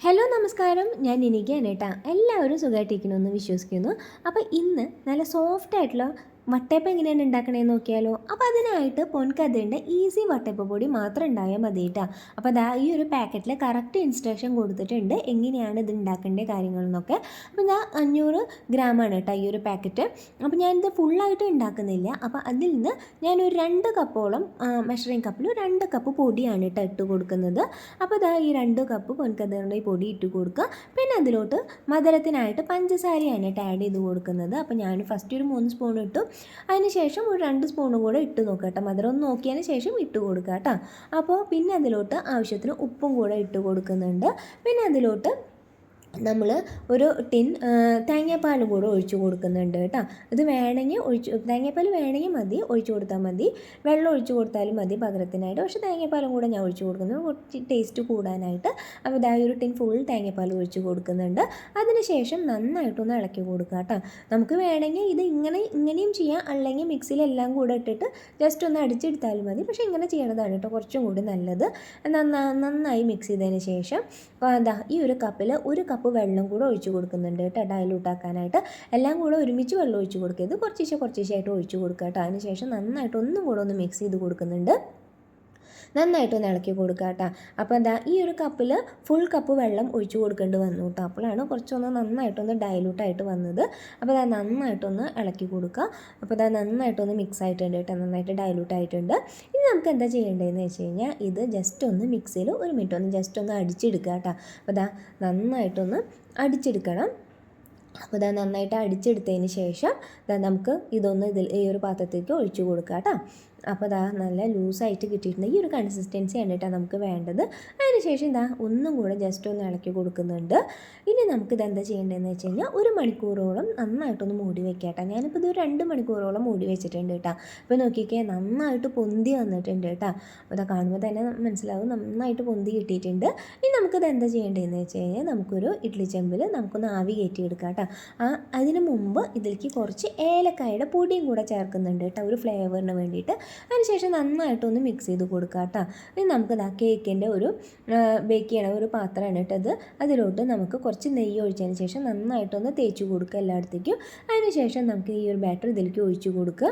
Hello നമസ്കാരം, ഞാൻ നിനിക്കാണ് കേട്ടോ. എല്ലാവരും സുഖമായിട്ടിരിക്കണമെന്ന് വിശ്വസിക്കുന്നു. അപ്പോൾ ഇന്ന് നല്ല സോഫ്റ്റ് ആയിട്ടുള്ള വട്ടയപ്പം എങ്ങനെയാണ് ഉണ്ടാക്കണേന്ന് നോക്കിയാലോ. അപ്പോൾ അതിനായിട്ട് പൊൻകതിരിൻ്റെ ഈസി വട്ടയപ്പ പൊടി മാത്രം ഉണ്ടായാൽ മതി കേട്ടോ. അപ്പോൾ അതാ ഈ ഒരു പാക്കറ്റിൽ കറക്റ്റ് ഇൻസ്ട്രക്ഷൻ കൊടുത്തിട്ടുണ്ട് എങ്ങനെയാണ് ഇത് ഉണ്ടാക്കേണ്ട കാര്യങ്ങളെന്നൊക്കെ. അപ്പോൾ ഞാൻ 500 ഗ്രാമാണ് കേട്ടോ ഈ ഒരു പാക്കറ്റ്. അപ്പോൾ ഞാനിത് ഫുള്ളായിട്ട് ഉണ്ടാക്കുന്നില്ല. അപ്പോൾ അതിൽ നിന്ന് ഞാനൊരു 2 കപ്പോളം മെഷറിങ് കപ്പിൽ 2 കപ്പ് പൊടിയാണ് കേട്ടോ ഇട്ട് കൊടുക്കുന്നത്. അപ്പോൾ അതാ ഈ 2 കപ്പ് പൊൻകതിരിൻ്റെ ഈ പൊടി ഇട്ട് കൊടുക്കുക. പിന്നെ അതിലോട്ട് മധുരത്തിനായിട്ട് പഞ്ചസാരയാണ് കേട്ടോ ആഡ് ചെയ്ത് കൊടുക്കുന്നത്. അപ്പോൾ ഞാൻ ഫസ്റ്റ് ഒരു 3 സ്പൂൺ ഇട്ടു. അതിന് ശേഷം ഒരു 2 സ്പൂണും കൂടെ ഇട്ട് നോക്കുക കേട്ടോ. മധുരം ഒന്ന് നോക്കിയതിന് ശേഷം ഇട്ട് കൊടുക്കുക കേട്ടോ. അപ്പോൾ പിന്നെ അതിലോട്ട് ആവശ്യത്തിന് ഉപ്പും കൂടെ ഇട്ട് കൊടുക്കുന്നുണ്ട്. പിന്നെ അതിലോട്ട് നമ്മൾ ഒരു ടിൻ തേങ്ങാപ്പാലും കൂടെ ഒഴിച്ച് കൊടുക്കുന്നുണ്ട് കേട്ടോ. ഇത് വേണമെങ്കിൽ തേങ്ങാപ്പാൽ വേണമെങ്കിൽ മതി, ഒഴിച്ച് കൊടുത്താൽ മതി. വെള്ളം ഒഴിച്ച് കൊടുത്താലും മതി പകരത്തിനായിട്ട്. പക്ഷേ തേങ്ങാപ്പാലും കൂടെ ഞാൻ ഒഴിച്ച് കൊടുക്കുന്നത് കുറച്ച് ടേസ്റ്റ് കൂടാനായിട്ട്. അപ്പോൾ ഇതായി ഒരു ടിൻ ഫുൾ തേങ്ങാപ്പാൽ ഒഴിച്ച് കൊടുക്കുന്നുണ്ട്. അതിന് ശേഷം നന്നായിട്ടൊന്ന് ഇളക്കി കൊടുക്കുക കേട്ടോ. നമുക്ക് വേണമെങ്കിൽ ഇത് ഇങ്ങനെയും ചെയ്യാം, അല്ലെങ്കിൽ മിക്സിയിലെല്ലാം കൂടെ ഇട്ടിട്ട് ജസ്റ്റ് ഒന്ന് അടിച്ചെടുത്താലും മതി. പക്ഷേ ഇങ്ങനെ ചെയ്യണതാണ് കേട്ടോ കുറച്ചും കൂടി നല്ലത്. നന്നായി മിക്സ് ചെയ്തതിന് ശേഷം അതാ ഈ ഒരു കപ്പിൽ 1 കപ്പ് വെള്ളം കൂടെ ഒഴിച്ച് കൊടുക്കുന്നുണ്ട് കേട്ടോ, ഡൈലൂട്ടാക്കാനായിട്ട്. എല്ലാം കൂടെ ഒരുമിച്ച് വെള്ളം ഒഴിച്ച് കൊടുക്കരുത്, കുറച്ചേശ്ശായിട്ട് ഒഴിച്ച് കൊടുക്കുക കേട്ടോ. അതിന് ശേഷം നന്നായിട്ട് ഒന്നും കൂടെ ഒന്ന് മിക്സ് ചെയ്ത് കൊടുക്കുന്നുണ്ട്. നന്നായിട്ടൊന്ന് ഇളക്കി കൊടുക്കുക കേട്ടോ. അപ്പോൾ എന്താ ഈ ഒരു കപ്പിൽ ഫുൾ കപ്പ് വെള്ളം ഒഴിച്ച് കൊടുക്കേണ്ടി വന്നു കേട്ടോ. അപ്പോഴാണ് കുറച്ചൊന്ന് നന്നായിട്ടൊന്ന് ഡൈലൂട്ടായിട്ട് വന്നത്. അപ്പോൾ അത് നന്നായിട്ടൊന്ന് ഇളക്കി കൊടുക്കുക. അപ്പോൾ അത് നന്നായിട്ടൊന്ന് മിക്സ് ആയിട്ടുണ്ട് കേട്ടോ, നന്നായിട്ട് ഡൈലൂട്ടായിട്ടുണ്ട്. ഇനി നമുക്ക് എന്താ ചെയ്യേണ്ടതെന്ന് വെച്ച് കഴിഞ്ഞാൽ ഇത് ജസ്റ്റ് ഒന്ന് മിക്സിയിൽ 1 മിനിറ്റ് ഒന്ന് ജസ്റ്റ് ഒന്ന് അടിച്ചെടുക്കുക കേട്ടോ. അപ്പോൾ അതാ നന്നായിട്ടൊന്ന് അടിച്ചെടുക്കണം. അപ്പോൾ ഇതാ നന്നായിട്ട് അടിച്ചെടുത്തതിന് ശേഷം നമുക്ക് ഇതൊന്ന് ഈ ഒരു പാത്രത്തേക്ക് ഒഴിച്ച് കൊടുക്കുക കേട്ടോ. അപ്പോൾ ഇതാ നല്ല ലൂസായിട്ട് കിട്ടിയിട്ടുണ്ട്. ഈ ഒരു കൺസിസ്റ്റൻസിയാണ് കേട്ടോ നമുക്ക് വേണ്ടത്. അതിന് ശേഷം ഇതാ ഒന്നും കൂടെ ജസ്റ്റ് ഒന്ന് ഇളക്കി കൊടുക്കുന്നുണ്ട്. ഇനി നമുക്ക് ഇതെന്താ ചെയ്യേണ്ടതെന്ന് വെച്ച് കഴിഞ്ഞാൽ 1 മണിക്കൂറോളം നന്നായിട്ടൊന്ന് മൂടി വെക്കാം കേട്ടോ. ഞാനിപ്പോൾ ഇത് 2 മണിക്കൂറോളം മൂടി വെച്ചിട്ടുണ്ട് കേട്ടോ. അപ്പോൾ നോക്കിക്കേ നന്നായിട്ട് പൊന്തി വന്നിട്ടുണ്ട് കേട്ടോ. അപ്പോൾ ഇതാ കാണുമ്പോൾ തന്നെ മനസ്സിലാവും നന്നായിട്ട് പൊന്തി കിട്ടിയിട്ടുണ്ട്. ഇനി നമുക്കിത് എന്താ ചെയ്യേണ്ടതെന്ന് വെച്ച് കഴിഞ്ഞാൽ നമുക്കൊരു ഇഡ്ഡലി ചെമ്പിൽ നമുക്കൊന്ന് ആവി കയറ്റിയെടുക്കാം കേട്ടോ. അതിന് മുമ്പ് ഇതിലേക്ക് കുറച്ച് ഏലക്കായുടെ പൊടിയും കൂടെ ചേർക്കുന്നുണ്ട് കേട്ടോ, ഒരു ഫ്ലേവറിന് വേണ്ടിയിട്ട്. അതിനുശേഷം നന്നായിട്ടൊന്ന് മിക്സ് ചെയ്ത് കൊടുക്കുക കേട്ടോ. ഇനി നമുക്കിതാ കേക്കിൻ്റെ ഒരു ബേക്ക് ചെയ്യണ ഒരു പാത്രമാണ് കേട്ടത്. അതിലോട്ട് നമുക്ക് കുറച്ച് നെയ്യ് ഒഴിച്ചതിന് ശേഷം നന്നായിട്ടൊന്ന് തേച്ച് കൊടുക്കുക എല്ലായിടത്തേക്കും. അതിനുശേഷം നമുക്ക് ഈ ഒരു ബാറ്റർ ഇതിലേക്ക് ഒഴിച്ച് കൊടുക്കുക.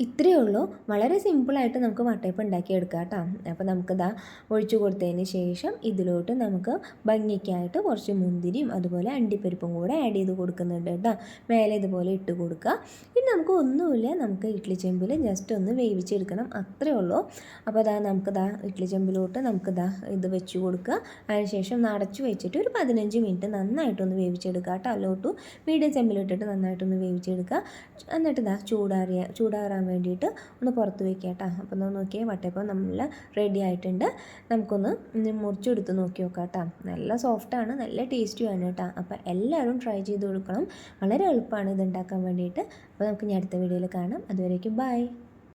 ഇത്രയേ ഉള്ളൂ, വളരെ സിമ്പിളായിട്ട് നമുക്ക് വട്ടയപ്പം ഉണ്ടാക്കിയെടുക്കാം കേട്ടോ. അപ്പോൾ നമുക്കിതാ ഒഴിച്ചു കൊടുത്തതിന് ശേഷം ഇതിലോട്ട് നമുക്ക് ഭംഗിക്കായിട്ട് കുറച്ച് മുന്തിരിയും അതുപോലെ അണ്ടിപ്പരിപ്പും കൂടെ ആഡ് ചെയ്ത് കൊടുക്കുന്നുണ്ട് കേട്ടോ. മേലെ ഇതുപോലെ ഇട്ട് കൊടുക്കുക. ഇനി നമുക്ക് ഒന്നുമില്ല, നമുക്ക് ഇഡ്ഡലി ചെമ്പിൽ ജസ്റ്റ് ഒന്ന് വേവിച്ചെടുക്കണം, അത്രയേ ഉള്ളൂ. അപ്പോൾ നമുക്കിതാ ഇഡ്ഡലി ചെമ്പിലോട്ട് നമുക്കിതാ ഇത് വെച്ച് കൊടുക്കുക. അതിനുശേഷം അടച്ചു വെച്ചിട്ട് ഒരു 15 മിനിറ്റ് നന്നായിട്ടൊന്ന് വേവിച്ചെടുക്കുക കേട്ടോ. അല്ലോട്ടു മീഡിയം ചെമ്പിലിട്ടിട്ട് നന്നായിട്ടൊന്ന് വേവിച്ചെടുക്കുക. എന്നിട്ട് ചൂടാറാൻ വേണ്ടിയിട്ട് ഒന്ന് പുറത്ത് വയ്ക്കുക കേട്ടോ. അപ്പോൾ ഒന്ന് നോക്കിയാൽ വട്ടയപ്പം നമ്മൾ റെഡി ആയിട്ടുണ്ട്. നമുക്കൊന്ന് മുറിച്ചെടുത്ത് നോക്കി നോക്കാം കേട്ടോ. നല്ല സോഫ്റ്റാണ്, നല്ല ടേസ്റ്റിയാണ് കേട്ടോ. അപ്പോൾ എല്ലാവരും ട്രൈ ചെയ്ത് കൊടുക്കണം, വളരെ എളുപ്പമാണ് ഇത് ഉണ്ടാക്കാൻ വേണ്ടിയിട്ട്. അപ്പോൾ നമുക്ക് ഇനി അടുത്ത വീഡിയോയിൽ കാണാം. അതുവരേക്കും ബൈ.